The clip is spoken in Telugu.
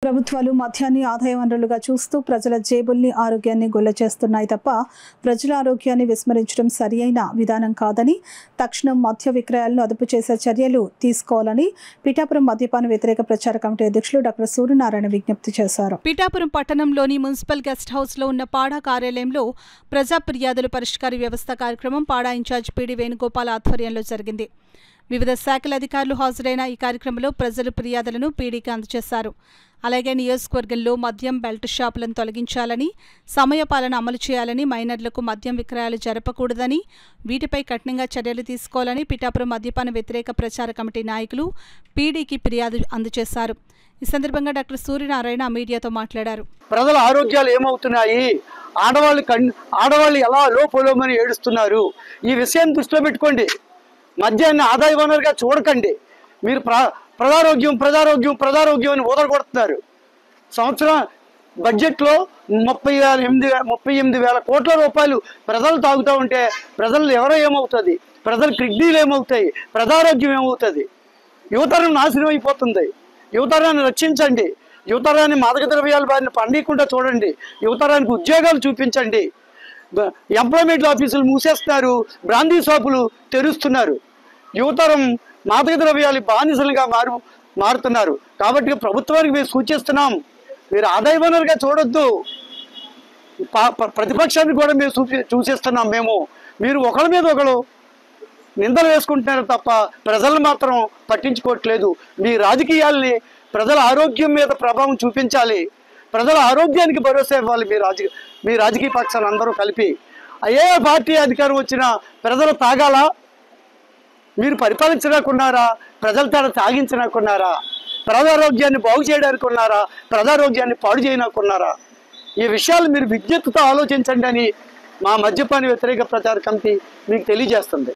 ప్రభుత్వాలు మద్యాన్ని ఆదాయ వనరులుగా చూస్తూ ప్రజల జేబుల్ని ఆరోగ్యాన్ని గొల్ల చేస్తున్నాయి తప్ప ప్రజల ఆరోగ్యాన్ని విస్మరించడం సరియైన విధానం కాదని తక్షణం మద్య విక్రయాలను అదుపు చేసే చర్యలు తీసుకోవాలని పిఠాపురం మద్యపాన వ్యతిరేక ప్రచార కమిటీ అధ్యక్షులు డాక్టర్ సూర్యనారాయణ విజ్ఞప్తి చేశారు. పిఠాపురం పట్టణంలోని మున్సిపల్ గెస్ట్ హౌస్ లో ఉన్న పాడా కార్యాలయంలో ప్రజా ఫిర్యాదుల పరిష్కార వ్యవస్థ కార్యక్రమం పాడా ఇన్ఛార్జ్ పీడి వేణుగోపాల్ ఆధ్వర్యంలో జరిగింది. వివిధ శాఖల అధికారులు హాజరైన ఈ కార్యక్రమంలో ప్రజలు ఫిర్యాదులను పీడీకి అందజేశారు. అలాగే నియోజకవర్గంలో మద్యం బెల్ట్ షాపులను తొలగించాలని, సమయపాలన అమలు చేయాలని, మైనర్లకు మద్యం విక్రయాలు జరపకూడదని, వీటిపై కఠినంగా చర్యలు తీసుకోవాలని పిఠాపురం మద్యపాన వ్యతిరేక ప్రచార కమిటీ నాయకులు పీడీకి ఫిర్యాదు అందజేశారు. ఈ సందర్భంగా డాక్టర్ సూర్యనారాయణ మీడియాతో మాట్లాడారు. ప్రజల ఆరోగ్యాలు ఏమవుతున్నాయి, ఆడవాళ్ళు ఎలా లోపలోమని ఏడుస్తున్నారు, ఈ విషయాన్ని దృష్టిలో పెట్టుకోండి. మద్యాన్ని ఆదాయ వనరుగా చూడకండి. మీరు ప్రజారోగ్యం అని ఊదరగొడుతున్నారు. సంవత్సరం బడ్జెట్లో 38,000 కోట్ల రూపాయలు ప్రజలు తాగుతూ ఉంటే ప్రజలు ఎవరో ఏమవుతుంది, ప్రజల కిడ్నీలు ఏమవుతాయి, ప్రజారోగ్యం ఏమవుతుంది, యువతరం నాశనం అయిపోతుంది. యువతరాన్ని రక్షించండి. యువతరాన్ని మాదక ద్రవ్యాల బారిన పండియకుండా చూడండి. యువతరానికి ఉద్యోగాలు చూపించండి. ఎంప్లాయ్మెంట్ ఆఫీసులు మూసేస్తున్నారు, బ్రాందీ షాపులు తెరుస్తున్నారు. యువతరం మాదక ద్రవ్యాలు బానిసలుగా మారుతున్నారు. కాబట్టి ప్రభుత్వానికి మేము సూచిస్తున్నాం, మీరు ఆదాయ వనరుగా చూడొద్దు. ప్రతిపక్షాన్ని కూడా మేము సూచిస్తున్నాం. మీరు ఒకరి మీద ఒకరు నిందలు వేసుకుంటున్నారు తప్ప ప్రజలను మాత్రం పట్టించుకోవట్లేదు. మీ రాజకీయాల్ని ప్రజల ఆరోగ్యం మీద ప్రభావం చూపించాలి. ప్రజల ఆరోగ్యానికి భరోసా ఇవ్వాలి. మీ రాజకీయ పక్షాలు అందరూ కలిపి ఏ పార్టీ అధికారం వచ్చినా ప్రజలు తాగాలా? మీరు పరిపాలించడాకున్నారా? ప్రజల తేడా తాగించడాకున్నారా? ప్రజారోగ్యాన్ని బాగు చేయడానికి ఉన్నారా? ప్రజారోగ్యాన్ని పాడు చేయడాకున్నారా? ఈ విషయాలు మీరు విజ్ఞతతో ఆలోచించండి అని మా మద్యపాన వ్యతిరేక ప్రచార కమిటీ మీకు తెలియజేస్తుంది.